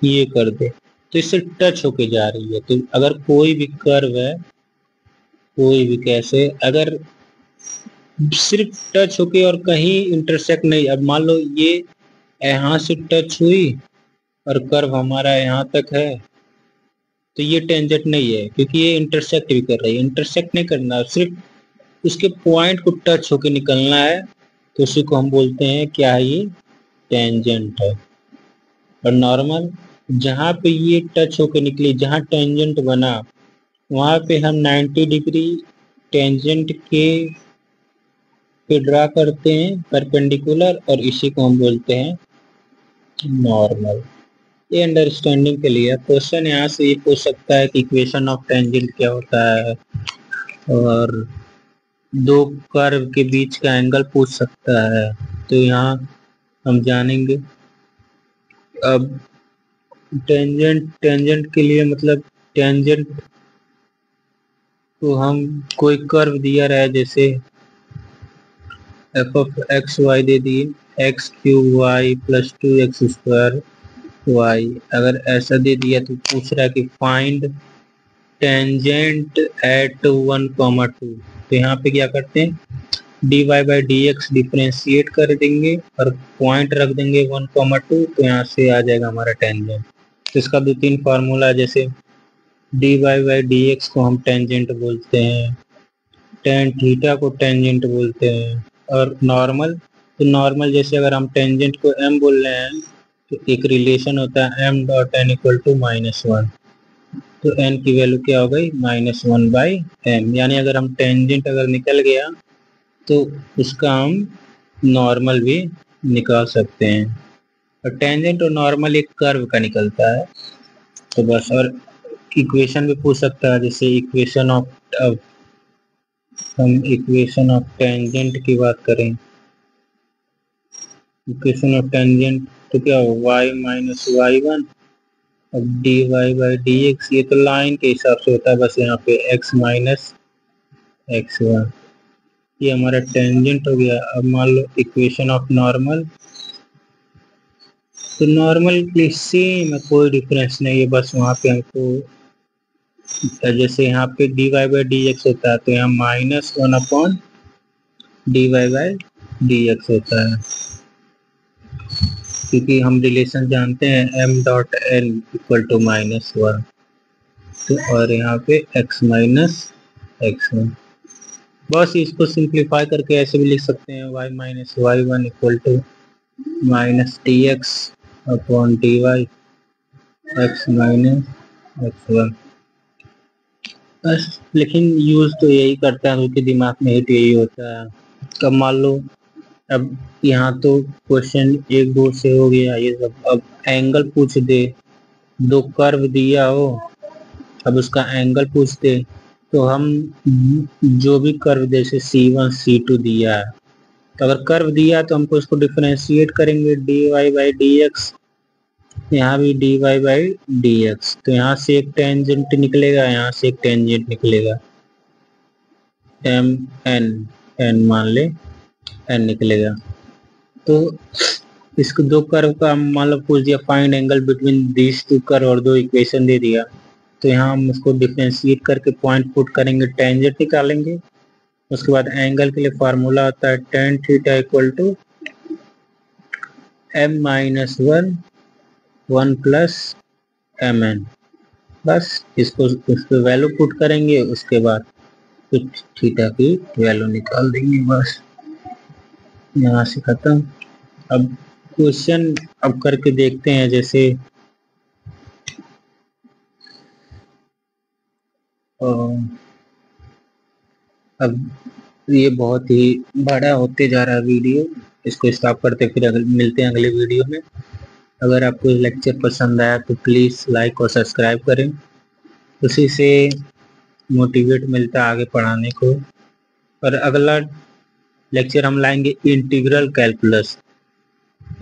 ये कर दे तो इससे टच होके जा रही है। तो अगर कोई भी कर्व है, कोई भी कैसे, अगर सिर्फ टच होके और कहीं इंटरसेक्ट नहीं, अब मान लो ये यहाँ से टच हुई और कर्व हमारा यहाँ तक है, तो ये टेंजेंट नहीं है, क्योंकि ये इंटरसेक्ट भी कर रही है। इंटरसेक्ट नहीं करना, सिर्फ उसके पॉइंट को टच होके निकलना है, तो उसी को हम बोलते हैं क्या है, ये टेंजेंट है। और नॉर्मल, जहाँ पे ये टच होके निकली, जहाँ टेंजेंट बना, वहाँ पे हम 90 डिग्री टेंजेंट के पे ड्रा करते हैं परपेंडिकुलर, और इसी को हम बोलते हैं नॉर्मल। ये अंडरस्टैंडिंग के लिए क्वेश्चन यहाँ से ये पूछ सकता है कि इक्वेशन ऑफ टेंजेंट क्या होता है, और दो कर्व के बीच का एंगल पूछ सकता है। तो यहाँ हम जानेंगे। अब टेंजेंट के लिए मतलब टेंजेंट तो हम कोई कर्व दिया रहा है, जैसे एफ ऑफ एक्स वाई दे दिए, x cube y plus 2x square y, अगर ऐसा दे दिया तो पूछ रहा है कि फाइंड टेंजेंट एट 1,2। तो यहाँ पे क्या करते हैं, d y by d x differentiate कर देंगे और पॉइंट रख देंगे 1,2, तो यहाँ से आ जाएगा हमारा टेंजेंट। तो इसका दो तीन फार्मूला, जैसे d y by d x को हम टेंजेंट बोलते हैं, टेन थीटा को टेंजेंट बोलते हैं, और नॉर्मल, तो नॉर्मल जैसे अगर हम टेंजेंट को m बोल रहे हैं तो एक रिलेशन होता है m dot n equal to -1, तो n की वैल्यू क्या हो गई -1 बाई m, यानी अगर हम टेंजेंट अगर निकल गया तो उसका हम नॉर्मल भी निकाल सकते हैं। और टेंजेंट और नॉर्मल एक कर्व का निकलता है, तो बस। और इक्वेशन भी पूछ सकता है, जैसे इक्वेशन ऑफ, हम इक्वेशन ऑफ टेंजेंट की बात करें, इक्वेशन ऑफ टेंजेंट तो क्या हो, y माइनस y1, अब d y by d x, ये तो लाइन के हिसाब से होता है, बस यहाँ पे x माइनस x1, ये हमारा टेंजेंट हो गया। अब मान लो इक्वेशन ऑफ नॉर्मल, तो नॉर्मल के सेम है, कोई डिफरेंस नहीं है, बस वहाँ पे हमको जैसे यहाँ पे dy बाई डी एक्स होता है तो यहाँ -1 upon dy by d x होता है, क्योंकि हम रिलेशन जानते हैं m dot n equal to -1, तो और यहाँ पे x माइनस x1। बस इसको सिंप्लीफाई करके ऐसे भी लिख सकते हैं y minus y1 equal to minus d x upon d y x minus x1। बस, लेकिन यूज तो यही करता है क्योंकि दिमाग में हिट यही होता है। कब मान लो अब यहाँ तो क्वेश्चन 1 2 से हो गया ये सब, अब एंगल पूछ दे, 2 कर्व दिया हो, अब उसका एंगल पूछ दे, तो हम जो भी कर्व जैसे C1 C2 दिया है, तो अगर कर्व दिया तो हमको इसको डिफरेंशिएट करेंगे dy बाई डी एक्स, यहाँ भी dy बाई डी एक्स, तो यहाँ से एक टेंजेंट निकलेगा, यहाँ से एक टेंजेंट निकलेगा, n मान ले n निकलेगा। तो इसको 2 कर्व का मान लो पूछ दिया find angle between this 2 curve और 2 इक्वेशन दे दिया, तो यहाँ हम उसको डिफरेंशिएट करके पॉइंट पुट करेंगे, टेंजेंट निकालेंगे, उसके बाद एंगल के लिए फार्मूला होता है tan theta equal to m minus 1 plus mn। बस इसको उस पर वैल्यू पुट करेंगे, उसके बाद कुछ थीटा की वैल्यू निकाल देंगे, बस यहाँ से खत्म। अब क्वेश्चन अब करके देखते हैं, जैसे अब ये बहुत ही बड़ा होते जा रहा है वीडियो, इसको स्टॉप करते फिर मिलते हैं अगले वीडियो में। अगर आपको लेक्चर पसंद आया तो प्लीज़ लाइक और सब्सक्राइब करें, उसी से मोटिवेट मिलता है आगे पढ़ाने को। और अगला लेक्चर हम लाएंगे इंटीग्रल कैलकुलस।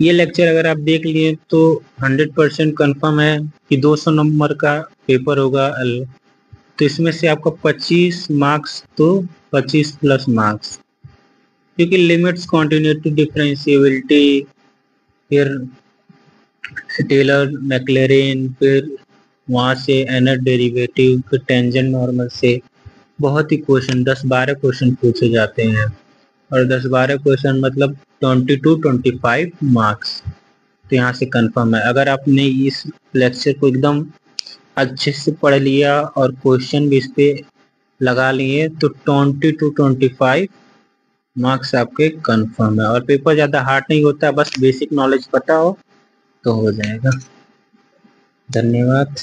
ये लेक्चर अगर आप देख लिए तो 100% कन्फर्म है कि 200 नंबर का पेपर होगा, तो इसमें से आपका 25 मार्क्स तो 25 प्लस मार्क्स, क्योंकि लिमिट्स, कॉन्टिन्यूटी, डिफरेंशिएबिलिटी, फिर टेलर मैक्लेरिन, फिर वहाँ से एनर डेरिवेटिव, फिर टेंजेंट नॉर्मल से बहुत ही क्वेश्चन 10-12 क्वेश्चन पूछे जाते हैं, और 10-12 क्वेश्चन मतलब 22-25 मार्क्स, तो यहाँ से कंफर्म है। अगर आपने इस लेक्चर को एकदम अच्छे से पढ़ लिया और क्वेश्चन भी इस पे लगा लिए तो 20-25 मार्क्स आपके कंफर्म है। और पेपर ज़्यादा हार्ड नहीं होता, बस बेसिक नॉलेज पता हो तो हो जाएगा। धन्यवाद।